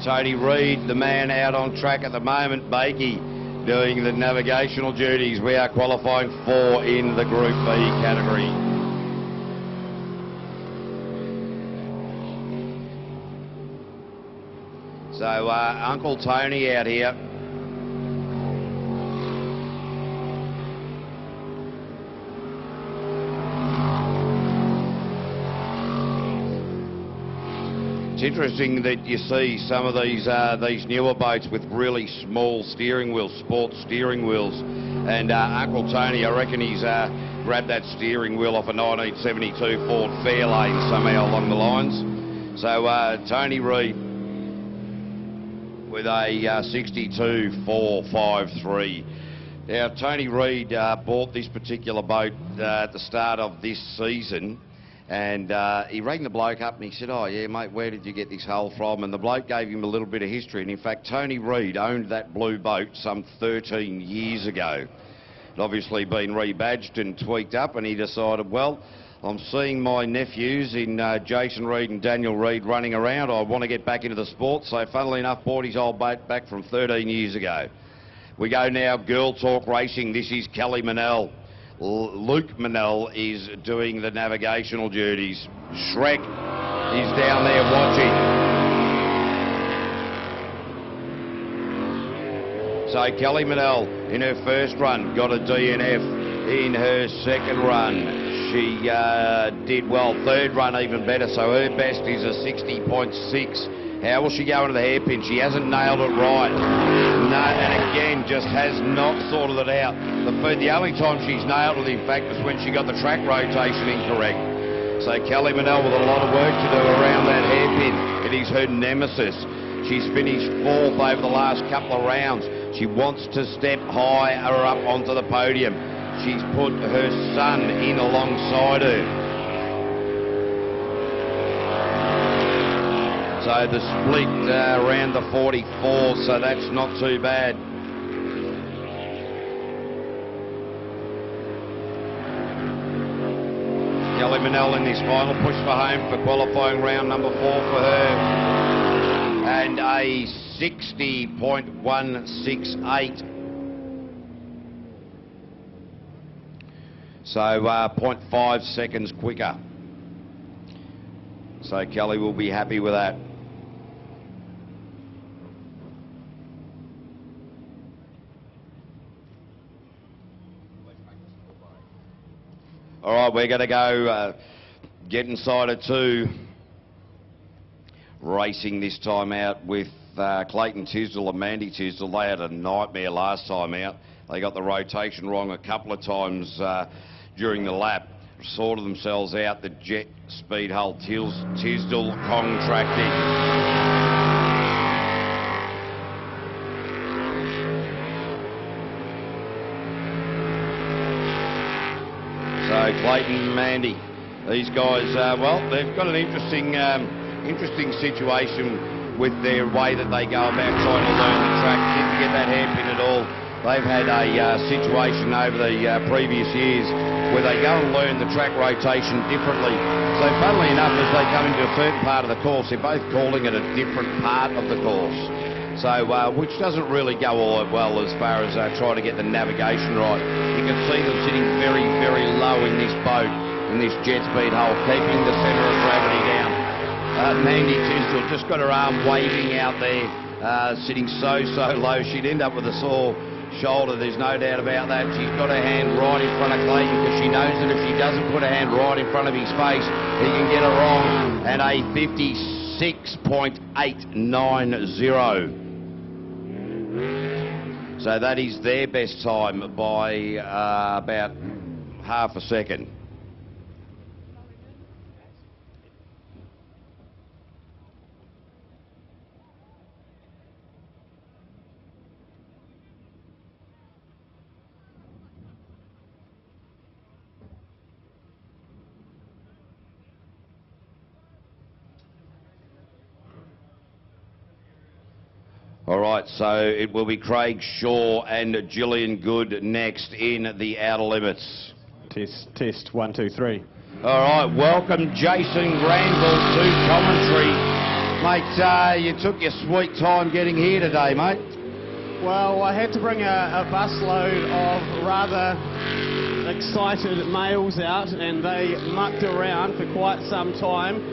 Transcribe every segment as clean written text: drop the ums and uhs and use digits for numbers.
Tony Reid, the man out on track at the moment, Bakey, doing the navigational duties. We are qualifying 4 in the Group B category. So Uncle Tony out here. It's interesting that you see some of these newer boats with really small steering wheels, sports steering wheels. And Uncle Tony, I reckon he's grabbed that steering wheel off a 1972 Ford Fairlane somehow along the lines. So Tony Reid with a 62.453. Now, Tony Reid bought this particular boat at the start of this season, and he rang the bloke up and he said, "Oh yeah, mate, where did you get this hull from?" And the bloke gave him a little bit of history, and in fact Tony Reid owned that blue boat some 13 years ago. It obviously been rebadged and tweaked up, and he decided, well, I'm seeing my nephews in Jason Reid and Daniel Reid running around. I want to get back into the sport, so funnily enough bought his old boat back from 13 years ago. We go now Girl Talk Racing. This is Kelly Manel. Luke Manel is doing the navigational duties. Shrek is down there watching. So Kelly Manel in her first run got a DNF. In her second run she did well. Third run even better, so her best is a 60.6. How will she go into the hairpin? She hasn't nailed it right. No, and again, just has not sorted it out. The only time she's nailed it, in fact, was when she got the track rotation incorrect. So Kelly Manel with a lot of work to do around that hairpin. It is her nemesis. She's finished 4th over the last couple of rounds. She wants to step higher up onto the podium. She's put her son in alongside her. So the split around the 44, so that's not too bad. Kelly Manel in this final push for home for qualifying round number 4 for her. And a 60.168. So 0.5 seconds quicker. So Kelly will be happy with that. All right, we're going to go get inside of 2. Racing this time out with Clayton Tisdall and Mandy Tisdall. They had a nightmare last time out. They got the rotation wrong a couple of times during the lap. Sorted themselves out. The jet speed hull Tisdall contracting. So Clayton and Mandy, these guys, well, they've got an interesting situation with their way that they go about trying to learn the track. Didn't get that hairpin at all. They've had a situation over the previous years where they go and learn the track rotation differently. So funnily enough, as they come into a certain part of the course, they're both calling it a different part of the course. So, which doesn't really go all that well as far as trying to get the navigation right. You can see them sitting very, very low in this boat, in this jet speed hull, keeping the centre of gravity down. Mandy Tisdall just got her arm waving out there, sitting so low. She'd end up with a sore shoulder, there's no doubt about that. She's got her hand right in front of Clayton because she knows that if she doesn't put her hand right in front of his face, he can get her wrong. And a 56.890. So that is their best time by about half a second. All right, so it will be Craig Shaw and Gillian Good next in the outer limits. Test, 1, 2, 3. All right, welcome Jason Granville to commentary. Mate, you took your sweet time getting here today, mate. Well, I had to bring a busload of rather excited males out, and they mucked around for quite some time.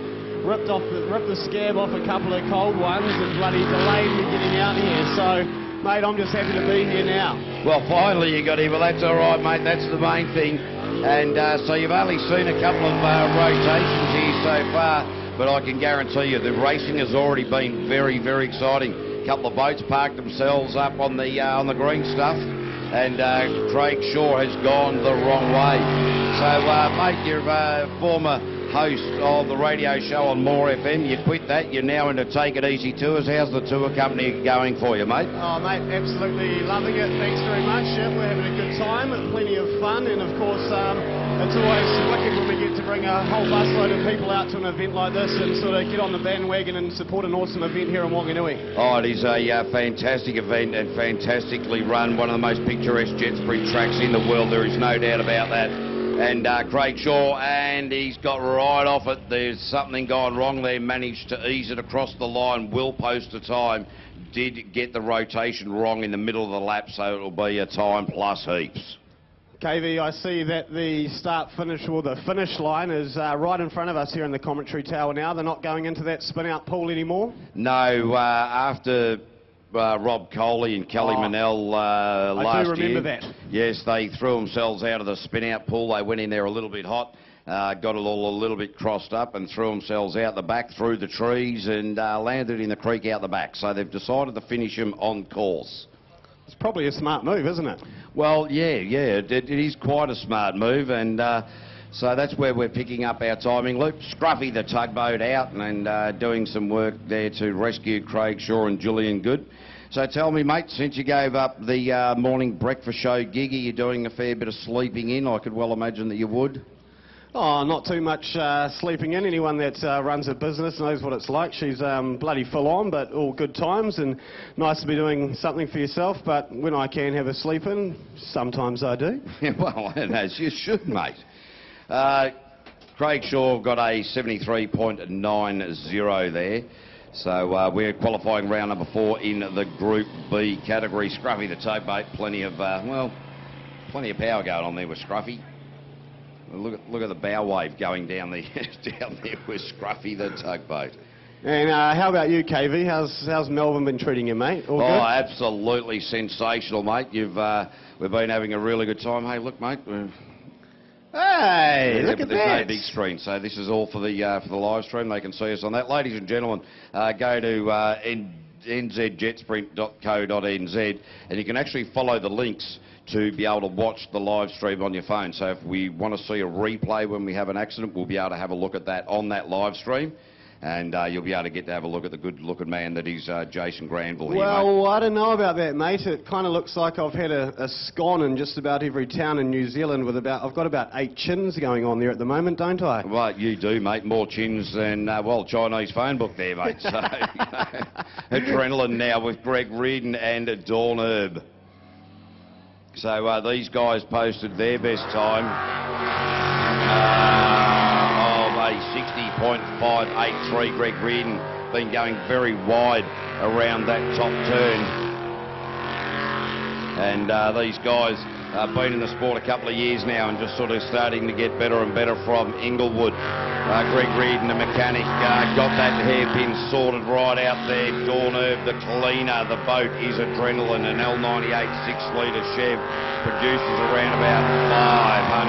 Ripped the scab off a couple of cold ones and bloody delayed me getting out here. So, mate, I'm just happy to be here now. Well, finally you got here. Well, that's all right, mate. That's the main thing. And so you've only seen a couple of rotations here so far, but I can guarantee you the racing has already been very, very exciting. A couple of boats parked themselves up on the green stuff, and Craig Shaw has gone the wrong way. So, mate, you're a former host of the radio show on More FM. You quit that. You're now into Take It Easy Tours. How's the tour company going for you, mate? Oh, mate, absolutely loving it. Thanks very much. Yeah, we're having a good time, plenty of fun, and of course, it's always wicked when we get to bring a whole busload of people out to an event like this and sort of get on the bandwagon and support an awesome event here in Wanganui. Oh, it is a fantastic event and fantastically run. One of the most picturesque jet sprint tracks in the world. There is no doubt about that. And Craig Shaw, and he's got right off it. There's something gone wrong there. Managed to ease it across the line. Will post a time. Did get the rotation wrong in the middle of the lap, so it'll be a time plus heaps. KV, I see that the finish line is right in front of us here in the commentary tower now. They're not going into that spin-out pool anymore? No, after Rob Coley and Kelly Manel last year. I do remember that. Yes, they threw themselves out of the spin-out pool. They went in there a little bit hot, got it all a little bit crossed up and threw themselves out the back through the trees and landed in the creek out the back. So they've decided to finish them on course. It's probably a smart move, isn't it? Well, yeah, it is quite a smart move, and so that's where we're picking up our timing. Luke, Scruffy the tugboat out and doing some work there to rescue Craig Shaw and Julian Good. So tell me, mate, since you gave up the morning breakfast show gig, are you doing a fair bit of sleeping in? I could well imagine that you would. Oh, not too much sleeping in. Anyone that runs a business knows what it's like. She's bloody full on, but all good times, and nice to be doing something for yourself. But when I can have a sleep in, sometimes I do. Well, as you should, mate. Craig Shaw got a 73.90 there. So we're qualifying round number 4 in the Group B category. Scruffy the towboat, plenty of power going on there with Scruffy. Look at the bow wave going down there with Scruffy the tugboat. And how about you, KV? How's Melbourne been treating you, mate? All good? Absolutely sensational, mate. We've been having a really good time. Hey, look, mate. Hey, look at that. There's no big screen, so this is all for the live stream. They can see us on that. Ladies and gentlemen, go to nzjetsprint.co.nz and you can actually follow the links to be able to watch the live stream on your phone. So if we want to see a replay when we have an accident, we'll be able to have a look at that on that live stream. And you'll be able to get to have a look at the good-looking man that is Jason Granville here, Well, mate. I don't know about that, mate. It kind of looks like I've had a scone in just about every town in New Zealand with I've got about 8 chins going on there at the moment, don't I? Well, you do, mate. More chins than, Chinese phone book there, mate. So, adrenaline now with Greg Reardon and Dawn Herb. So these guys posted their best time of a 60.583. Greg Reardon been going very wide around that top turn. And these guys have been in the sport a couple of years now and just sort of starting to get better and better from Inglewood. Greg Reardon, the mechanic, got that hairpin sorted right out there. Dawn Herb, the cleaner. The boat is Adrenaline, an L98 6-litre Chev, produces around about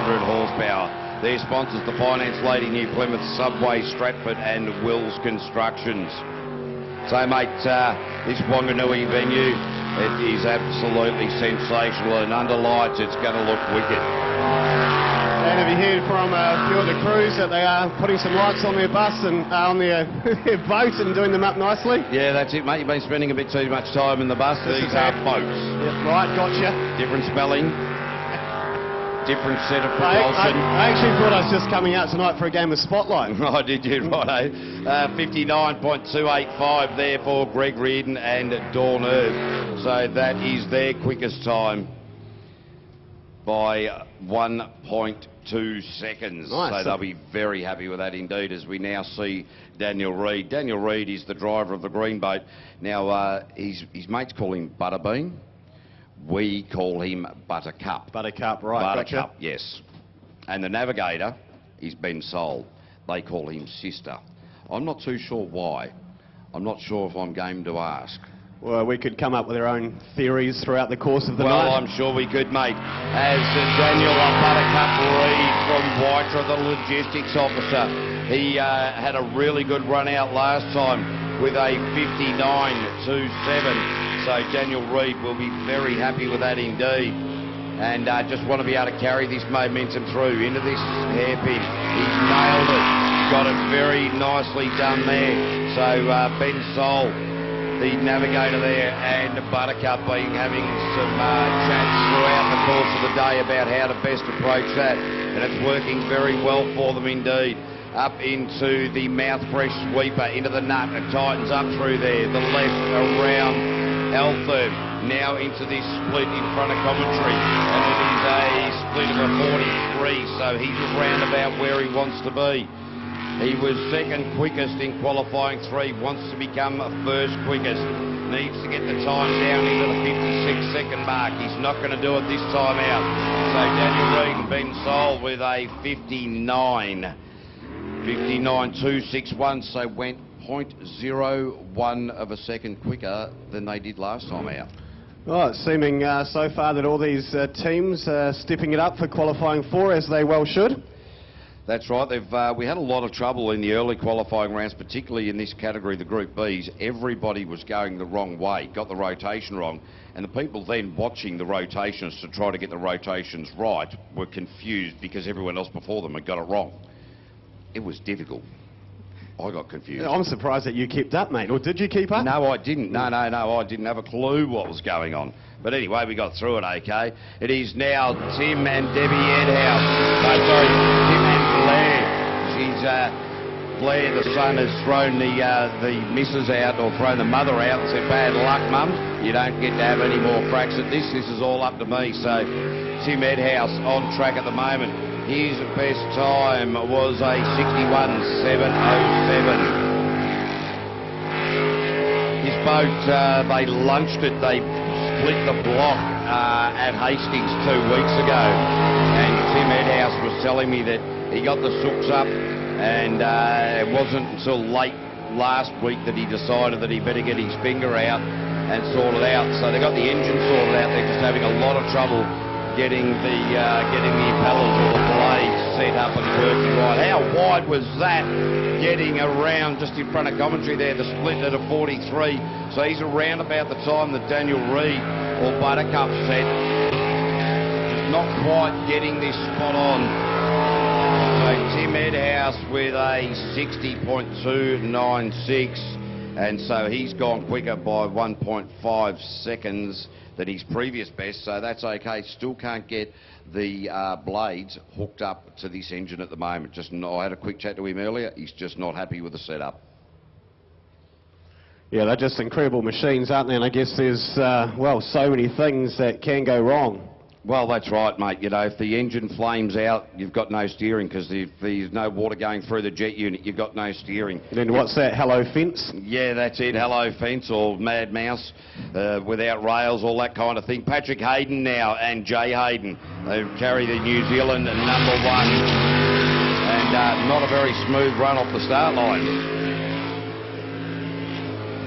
500 horsepower. Their sponsors, the Finance Lady, New Plymouth, Subway, Stratford and Wills Constructions. So, mate, this Wanganui venue, it is absolutely sensational, and under lights it's going to look wicked. And have you heard from a few of the crews that they are putting some lights on their bus and on their boat and doing them up nicely? Yeah, that's it, mate. You've been spending a bit too much time in the bus. These are boats. Yep, right, gotcha. Different spelling. Different set of propulsion. I actually thought I was just coming out tonight for a game of Spotlight. Oh, did you? Right, 59.285 there for Greg Reardon and Dawn Herb. So that is their quickest time. by 1.2 seconds. Nice. So they'll be very happy with that indeed, as we now see Daniel Reid. Daniel Reid is the driver of the green boat. Now, his mates call him Butterbean. We call him Buttercup. Buttercup, right. Buttercup, Gotcha. yes. And the navigator is Ben Sol. They call him Sister. I'm not too sure why. I'm not sure if I'm game to ask. Well, we could come up with our own theories throughout the course of the night. Well, I'm sure we could, mate. As Daniel Buttercup Reid from Waitra, the logistics officer, he had a really good run out last time with a 59.27. So Daniel Reid will be very happy with that indeed. And just want to be able to carry this momentum through into this hairpin. He's nailed it. Got it very nicely done there. So Ben Sol, the navigator there, and Buttercup having some chats throughout the course of the day about how to best approach that. And it's working very well for them indeed. Up into the mouth fresh sweeper, into the nut. It tightens up through there. The left around Altherm. Now into this split in front of commentary. And it is a split of a 43, so he's around about where he wants to be. He was second quickest in qualifying 3, wants to become first quickest. Needs to get the time down into the 56-second mark. He's not going to do it this time out. So Daniel Reid and Ben Sol with a 59.261, so went 0.01 of a second quicker than they did last time out. Well, it's seeming so far that all these teams are stepping it up for qualifying 4, as they well should. That's right. We had a lot of trouble in the early qualifying rounds, particularly in this category, the Group Bs. Everybody was going the wrong way, got the rotation wrong, and the people then watching the rotations to try to get the rotations right were confused because everyone else before them had got it wrong. It was difficult. I got confused. I'm surprised that you kept up, mate. Or did you keep up? No, I didn't. No, I didn't have a clue what was going on. But anyway, we got through it okay. It is now Tim and Debbie Edhouse. No, sorry, Tim and Blair. Blair, the son, has thrown the missus out, or thrown the mother out and said, bad luck, Mum. You don't get to have any more cracks at this. This is all up to me. So Tim Edhouse on track at the moment. His best time was a 61.707. His boat, they lunched it. They split the block at Hastings 2 weeks ago. And Tim Edhouse was telling me that he got the sooks up, and it wasn't until late last week that he decided that he better get his finger out and sort it out. So they got the engine sorted out. They're just having a lot of trouble getting the impellers or the blades set up and working right. How wide was that getting around just in front of commentary there, the split at a 43. So he's around about the time that Daniel Reid or Buttercup said. Not quite getting this spot on. So Tim Edhouse with a 60.296, and so he's gone quicker by 1.5 seconds than his previous best, so that's okay. Still can't get the blades hooked up to this engine at the moment. I had a quick chat to him earlier. He's just not happy with the setup. Yeah, they're just incredible machines, aren't they? And I guess there's, well, so many things that can go wrong. Well, that's right, mate. You know, if the engine flames out, you've got no steering, because if there's no water going through the jet unit, you've got no steering. And then what's that, hello fence? Yeah, that's it, hello fence, or Mad Mouse, without rails, all that kind of thing. Patrick Hayden now and Jay Hayden, they carry the New Zealand #1. And not a very smooth run off the start line.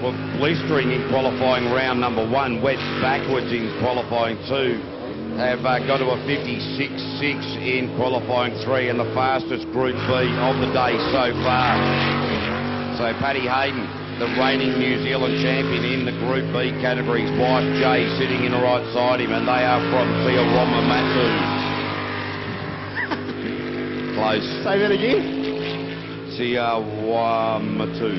Well, blistering in qualifying round #1, wet backwards in qualifying 2. Have got to a 56.6 in qualifying 3, and the fastest Group B of the day so far. So Paddy Hayden, the reigning New Zealand champion in the Group B category, his wife Jay sitting in the right side of him, and they are from Tiawamutu. Close. Say that again. Tiawamutu.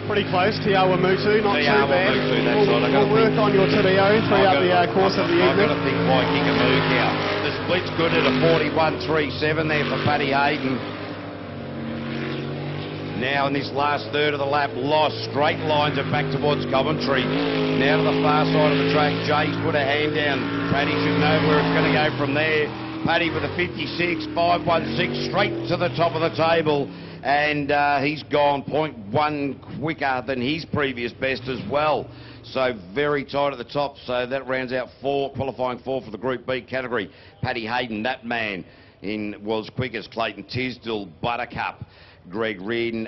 Pretty close, Tiawamutu, not too bad. That's right. We'll work on your Tibio throughout the course of the evening. I've got to think Waikikamu now. The split's good at a 41.37 there for Paddy Hayden. Now in this last third of the lap, lost. Straight lines are back towards Coventry. Now to the far side of the track, Jay's put a hand down. Paddy should know where it's going to go from there. Paddy with a 56, 5.16, straight to the top of the table. And he's gone 0.1 quicker than his previous best as well. So very tight at the top. So that rounds out qualifying four for the Group B category. Paddy Hayden, that man, was quick as Clayton Tisdale, Buttercup, Greg Reardon.